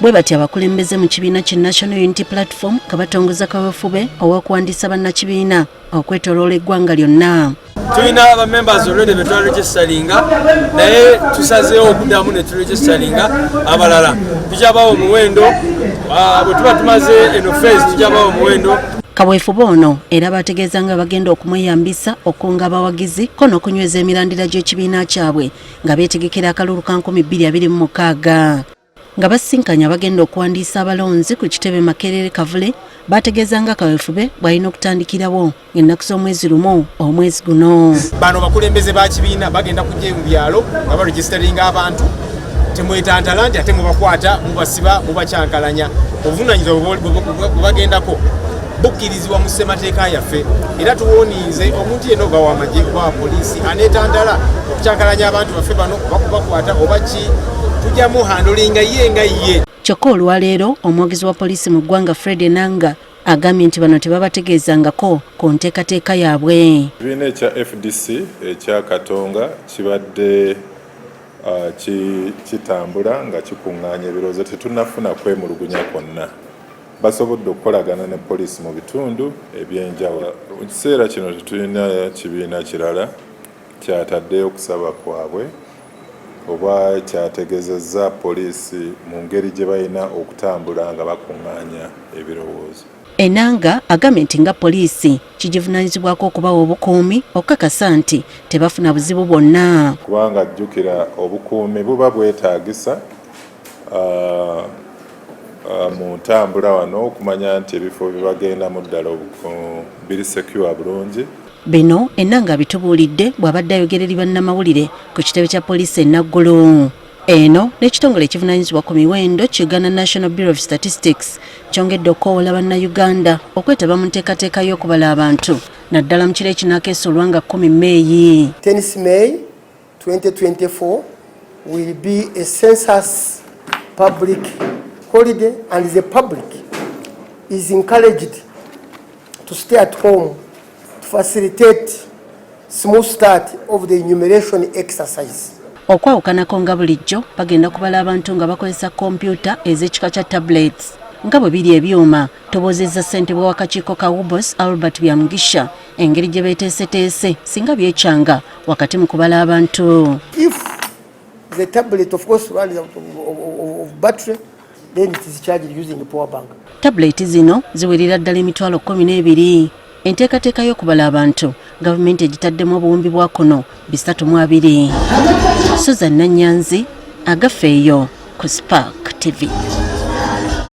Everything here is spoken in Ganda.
bwe bati abakulembeze mu kibiina ki National Unity Platform kabatongoza kaweefube ow'okuwandiisa bannakibiina okwetoloola eggwanga lyonna. Tulina aba members already be twaregistaringa naye tusazeewo okuddamu ne turegistaringa abalala. Tujabawo omuwendo bwe tuba tumaze eno phase tujabawo omuwendo. Kaweefube ono era bategeeza nga bagenda okumweyambisa okunga abawagizi ko n'okunyweza emirandira gy'ekibiina kyabwe nga beetegekera akalulu ka 2026. Nga basinkanya bagenda okuwandiisa abalonzi ku kitebe Makerere Kavule bategeeza nga Kaweefube bwalina okutandikirawo ennaku z'omwezi lumu omwezi guno. Bano bakulembeze ba kibiina bagenda kujja mu byalo nga baregisteringa abantu temwetantala nti ate mubakwata mubasiba mubakyankalanya obuvunaanyizibwa bubagendako bukkirizibwa mu ssemateeka yaffe era tuwoniinze omuntu yenna oga w'amagye oba poliisi aneetantala okukyankalanya abantu baffe bano oba kubakwata oba ki tujjamu handolinga ye nga ye. Kyokka olwaleero omwogezi wa poliisi mu ggwanga Fred Enanga agambye nti bano tebabategeezangako ku nteekateeka yaabwe. Ekibiina ekya FDC ekya Katonga kibadde kitambula nga kikuŋŋaanya ebirowoozo tetunafuna kwemulugunya kwonna. Basobodde okukolagana ne poliisi mu bitundu ebyenjawulo. Mu kiseera kino tetulina kibiina kirala kyataddeyo okusaba kwabwe oba kyategeezezza poliisi mu ngeri gye balina okutambula nga bakuŋŋaanya ebirowoozo. Enanga agambye nti nga poliisi kigivunaanyizibwako okubawa obukuumi okukakasa nti tebafuna buzibu bwonna. Kubanga jjukira obukuumi buba bwetaagisa mu ntambula wano okumanya nti ebifo bye bagendamu ddala biri secure bulungi. Bino Enanga bitubuulidde bw'abadde ayogereri bannamawulire ku kitebe kya poliisi Naggulu. Eno n'ekitongole ekivunaanyizibwa ku miwendo Uganda National Bureau of Statistics kyongedde okukoowoola bannayuganda okwetaba mu nteekateeka y'okubala abantu naddala mu kiro ekinaakeesolwa nga 10 Meeyi. 10 May 2024 will be a census public holiday and the public is encouraged to stay at home to facilitate smooth start of the enumeration exercise. Okwawukanako nga bulijjo bagenda kubala abantu nga bakozesa kompyuta ez'ekika kya tablets nga bwe biri ebyuma. Toboozezza ssentebe w'akakiiko ka Ubos Albert Byamugisha engeri gye beeteeseteese singa byekyanga wakati mu kubala abantu. If the tablet of course runs out of battery, then it is charged using a power bank. Tablet zino ziwerera ddala emitwalo 12. Enteekateeka y'okubala abantu gavumenti egitaddemu obuwumbi bwa kono 320. Susan Nanyanzi agafeeyo ku Spark TV.